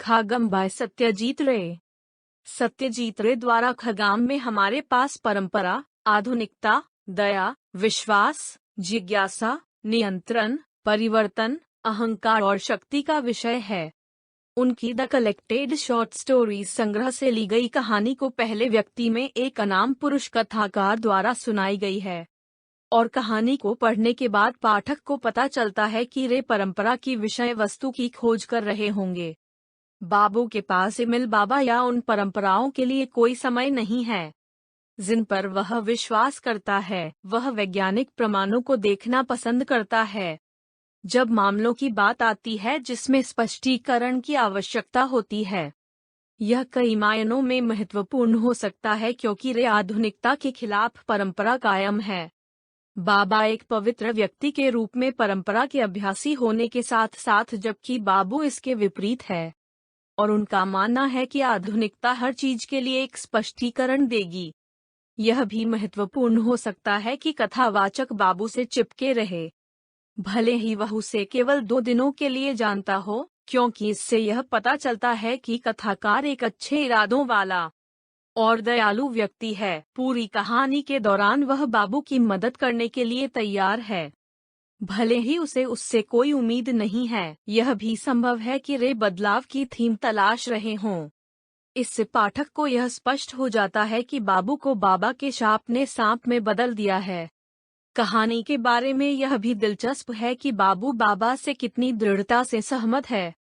खागम bye Satyajit रे। सत्यजीत रे द्वारा खगाम में हमारे पास परंपरा, आधुनिकता, दया, विश्वास, जिज्ञासा, नियंत्रण, परिवर्तन, अहंकार और शक्ति का विषय है। उनकी द कलेक्टेड शॉर्ट स्टोरीज संग्रह से ली गई कहानी को पहले व्यक्ति में एक अनाम पुरुष कथाकार द्वारा सुनाई गई है, और कहानी को पढ़ने के बाद पाठक को पता चलता है कि रे परंपरा की विषय वस्तु की खोज कर रहे होंगे। बाबू के पास इमिल बाबा या उन परंपराओं के लिए कोई समय नहीं है जिन पर वह विश्वास करता है। वह वैज्ञानिक प्रमाणों को देखना पसंद करता है। जब मामलों की बात आती है जिसमें स्पष्टीकरण की आवश्यकता होती है, यह कई मायनों में महत्वपूर्ण हो सकता है क्योंकि रे आधुनिकता के खिलाफ परंपरा कायम है। बाबा एक पवित्र व्यक्ति के रूप में परंपरा के अभ्यासी होने के साथ साथ, जबकि बाबू इसके विपरीत है, और उनका मानना है कि आधुनिकता हर चीज के लिए एक स्पष्टीकरण देगी। यह भी महत्वपूर्ण हो सकता है कि कथावाचक बाबू से चिपके रहे, भले ही वह उसे केवल 2 दिनों के लिए जानता हो, क्योंकि इससे यह पता चलता है कि कथाकार एक अच्छे इरादों वाला और दयालु व्यक्ति है। पूरी कहानी के दौरान वह बाबू की मदद करने के लिए तैयार है, भले ही उसे उससे कोई उम्मीद नहीं है। यह भी संभव है कि रे बदलाव की थीम तलाश रहे हों। इससे पाठक को यह स्पष्ट हो जाता है कि बाबू को बाबा के शाप ने सांप में बदल दिया है। कहानी के बारे में यह भी दिलचस्प है कि बाबू बाबा से कितनी दृढ़ता से सहमत है।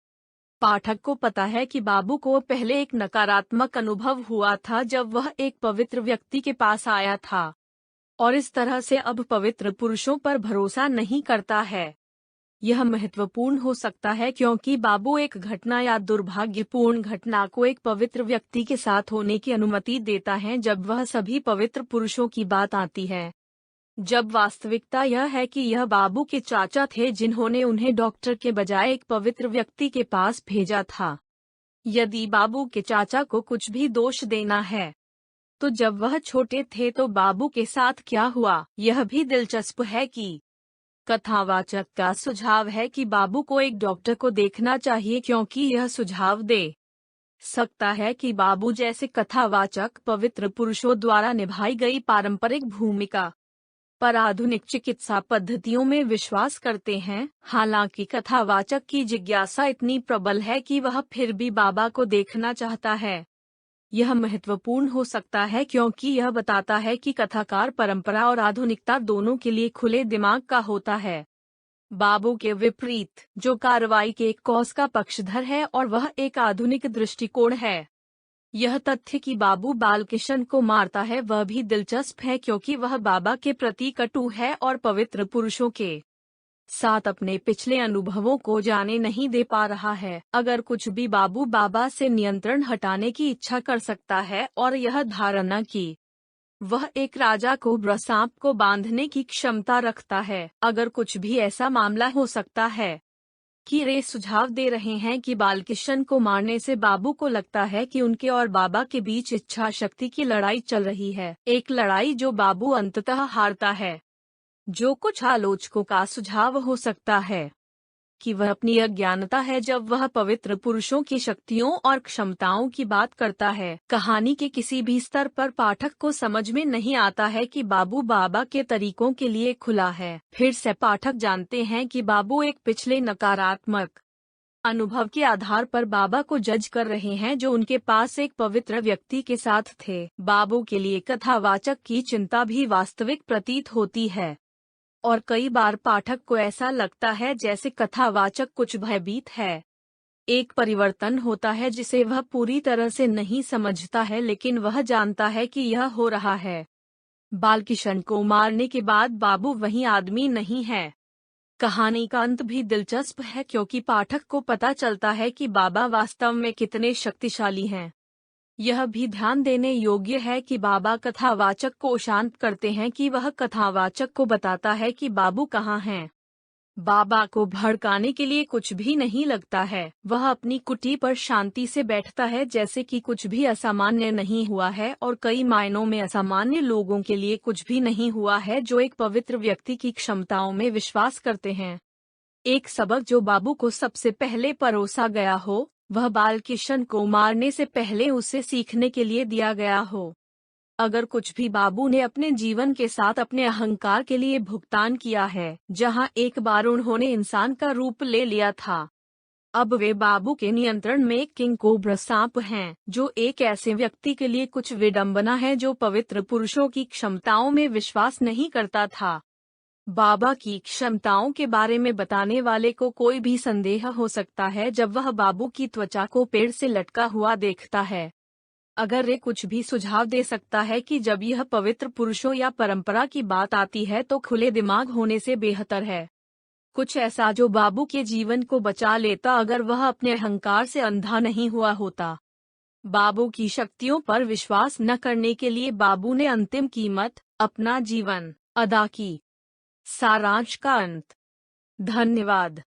पाठक को पता है कि बाबू को पहले एक नकारात्मक अनुभव हुआ था जब वह एक पवित्र व्यक्ति के पास आया था, और इस तरह से अब पवित्र पुरुषों पर भरोसा नहीं करता है। यह महत्वपूर्ण हो सकता है क्योंकि बाबू एक घटना या दुर्भाग्यपूर्ण घटना को एक पवित्र व्यक्ति के साथ होने की अनुमति देता है जब वह सभी पवित्र पुरुषों की बात आती है, जब वास्तविकता यह है कि यह बाबू के चाचा थे जिन्होंने उन्हें डॉक्टर के बजाय एक पवित्र व्यक्ति के पास भेजा था। यदि बाबू के चाचा को कुछ भी दोष देना है, तो जब वह छोटे थे तो बाबू के साथ क्या हुआ। यह भी दिलचस्प है कि कथावाचक का सुझाव है कि बाबू को एक डॉक्टर को देखना चाहिए क्योंकि यह सुझाव दे सकता है कि बाबू जैसे कथावाचक पवित्र पुरुषों द्वारा निभाई गई पारंपरिक भूमिका पर आधुनिक चिकित्सा पद्धतियों में विश्वास करते हैं। हालांकि कथावाचक की जिज्ञासा इतनी प्रबल है कि वह फिर भी बाबा को देखना चाहता है। यह महत्वपूर्ण हो सकता है क्योंकि यह बताता है कि कथाकार परंपरा और आधुनिकता दोनों के लिए खुले दिमाग का होता है। बाबू के विपरीत, जो कार्रवाई के एक कॉज का पक्षधर है और वह एक आधुनिक दृष्टिकोण है। यह तथ्य कि बाबू बालकिशन को मारता है वह भी दिलचस्प है क्योंकि वह बाबा के प्रति कटु है और पवित्र पुरुषों के साथ अपने पिछले अनुभवों को जाने नहीं दे पा रहा है। अगर कुछ भी बाबू बाबा से नियंत्रण हटाने की इच्छा कर सकता है और यह धारणा कि वह एक राजा कोब्रा सांप को बांधने की क्षमता रखता है। अगर कुछ भी ऐसा मामला हो सकता है कि रे सुझाव दे रहे हैं कि बालकिशन को मारने से बाबू को लगता है कि उनके और बाबा के बीच इच्छा शक्ति की लड़ाई चल रही है, एक लड़ाई जो बाबू अंततः हारता है। जो कुछ आलोचकों का सुझाव हो सकता है कि वह अपनी अज्ञानता है जब वह पवित्र पुरुषों की शक्तियों और क्षमताओं की बात करता है। कहानी के किसी भी स्तर पर पाठक को समझ में नहीं आता है कि बाबू बाबा के तरीकों के लिए खुला है। फिर से पाठक जानते हैं कि बाबू एक पिछले नकारात्मक अनुभव के आधार पर बाबा को जज कर रहे हैं जो उनके पास एक पवित्र व्यक्ति के साथ थे। बाबू के लिए कथावाचक की चिंता भी वास्तविक प्रतीत होती है, और कई बार पाठक को ऐसा लगता है जैसे कथावाचक कुछ भयभीत है। एक परिवर्तन होता है जिसे वह पूरी तरह से नहीं समझता है, लेकिन वह जानता है कि यह हो रहा है। बालकिशन को मारने के बाद बाबू वही आदमी नहीं है। कहानी का अंत भी दिलचस्प है क्योंकि पाठक को पता चलता है कि बाबा वास्तव में कितने शक्तिशाली हैं। यह भी ध्यान देने योग्य है कि बाबा कथावाचक को शांत करते हैं कि वह कथावाचक को बताता है कि बाबू कहाँ हैं। बाबा को भड़काने के लिए कुछ भी नहीं लगता है। वह अपनी कुटी पर शांति से बैठता है जैसे कि कुछ भी असामान्य नहीं हुआ है, और कई मायनों में असामान्य लोगों के लिए कुछ भी नहीं हुआ है जो एक पवित्र व्यक्ति की क्षमताओं में विश्वास करते हैं। एक सबक जो बाबू को सबसे पहले परोसा गया हो, वह बालकिशन को मारने से पहले उसे सीखने के लिए दिया गया हो। अगर कुछ भी बाबू ने अपने जीवन के साथ अपने अहंकार के लिए भुगतान किया है, जहां एक बार उन्होंने इंसान का रूप ले लिया था, अब वे बाबू के नियंत्रण में एक किंग कोब्रा सांप हैं, जो एक ऐसे व्यक्ति के लिए कुछ विडंबना है जो पवित्र पुरुषों की क्षमताओं में विश्वास नहीं करता था। बाबा की क्षमताओं के बारे में बताने वाले को कोई भी संदेह हो सकता है जब वह बाबू की त्वचा को पेड़ से लटका हुआ देखता है। अगर वे कुछ भी सुझाव दे सकता है कि जब यह पवित्र पुरुषों या परंपरा की बात आती है तो खुले दिमाग होने से बेहतर है कुछ ऐसा जो बाबू के जीवन को बचा लेता अगर वह अपने अहंकार से अंधा नहीं हुआ होता। बाबू की शक्तियों पर विश्वास न करने के लिए बाबू ने अंतिम कीमत, अपना जीवन, अदा की। सारांश का अंत। धन्यवाद।